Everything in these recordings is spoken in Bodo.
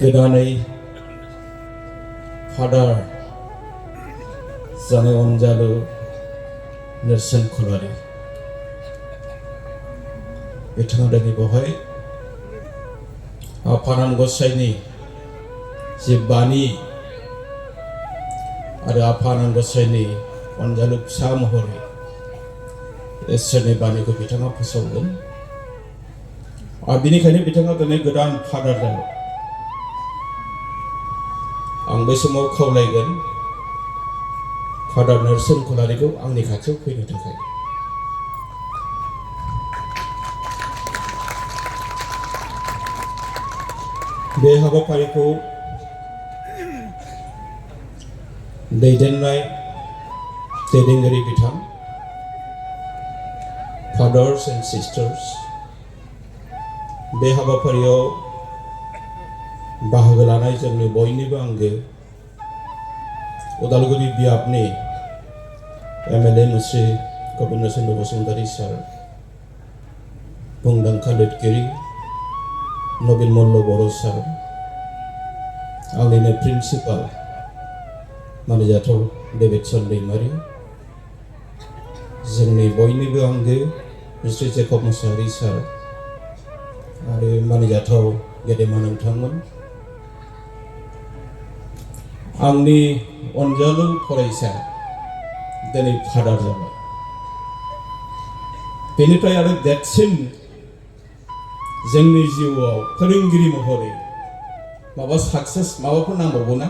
गोदानै फादार जानाय अनजालु नेरसोन खलारि बिथाङा दिनै बेवहाय आफा गसाइनि जे बानी आरो आफा गसाइनि अनजालु फिसा महरै इसोरनि बानीखौ बिथाङा फोसावगोन आरो बेनिखायनो बिथाङा दिनै गोदान फादार जाबाय। आं बे समाव खावलायगोन फादार नेरसोन खलारिखौ आंनि खाथियाव फैनो थाखाय। बे हाबाफारिखौ दैदेनगिरि बिथां फादार्स एन्ड सिस्टार्स बे हाबाफारियाव बाहागो लानाय जोंनि बयनिबो आंगो उदालगुरि बियाबनि एमएलए मुश्री गबिन्द चन्द्र बसुमतारी सार, मुंदांखा लिरगिरि नबिन मल्ल बर' सार, आंनिनो प्रिन्सिपाल मानिजाथाव डेभिडसन दैमारि, जोंनि बयनिबो आंगो मिस्ट्रि जेकब मुसाहारि सार आरो मानिजाथाव गेदेमा नोंथांमोन, आंनि अनजालु फरायसा दिनै फादार जाबाय। बेनिफ्राय आरो देरसिन जोंनि जिउआव फोरोंगिरि महरै माबा साक्सेस माबाफोर नांबावगौ ना?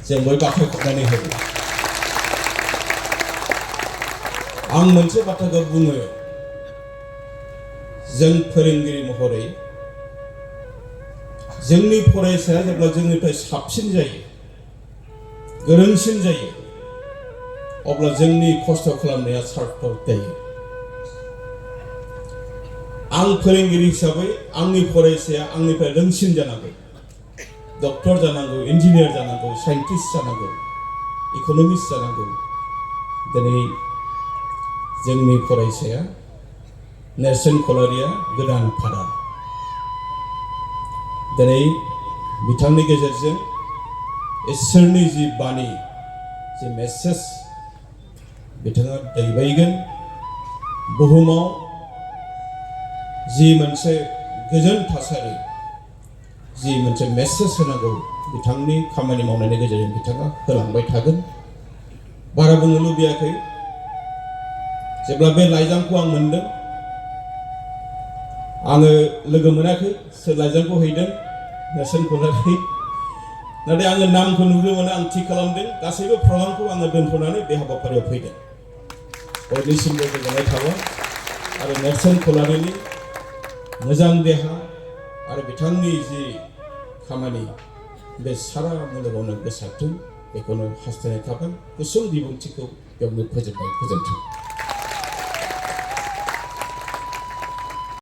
जों बयबो आखाइ खबनानै होयो। आं मोनसे बाथ्राखौ बुङो, जों फोरोंगिरि महरै जोंनि फरायसाया जेब्ला जोंनिफ्राय साबसिन जायो, गोरोंसिन जायो, अब्ला जोंनि खस्थ' खालामनाया सार्थक जायो। आं फोरोंगिरि हिसाबै आंनि फरायसाया आंनिफ्राय रोंसिन जानांगौ, डक्टर जानांगौ, इन्जिनियार जानांगौ, साइन्टिस्ट जानांगौ, इक'नमिस्ट जानांगौ। दिनै जोंनि फरायसाया नेरसोन खलारिया गोदान फादार। दिनै बिथांनि गेजेरजों इसोरनि जि बानी, जि मेसेज बिथाङा दैबायगोन, बुहुमाव जि मोनसे गोजोन थासारि, जि मोनसे मेसेज होनांगौ, बिथांनि खामानि मावनायनि गेजेरजों बिथाङा होलांबाय थागोन। बारा बुंनो लुबैयाखै। जेब्ला बे लाइजामखौ आं मोनदों, आङो लोगो मोनाखै सोर लाइजामखौ हैदों, नेरसोन खलारि, नाथाय आङो नामखौ नुनो मोनो, आं थि खालामदों। गासैबो प्रग्रामखौ आङो दोनथ'नानै बे हाबाफारियाव फैदों। बयनिसिमबो गोजोननाय थाबाय आरो नेरसोन खलारिनि मोजां देहा आरो बिथांनि जि खामानि बे सारा मुलुगावनो गोसारथों, बेखौनो हास्थायनाय थाबाय। गुसुं बिबुंथिखौ बेयावनो फोजोबबाय। गोजोन्थों।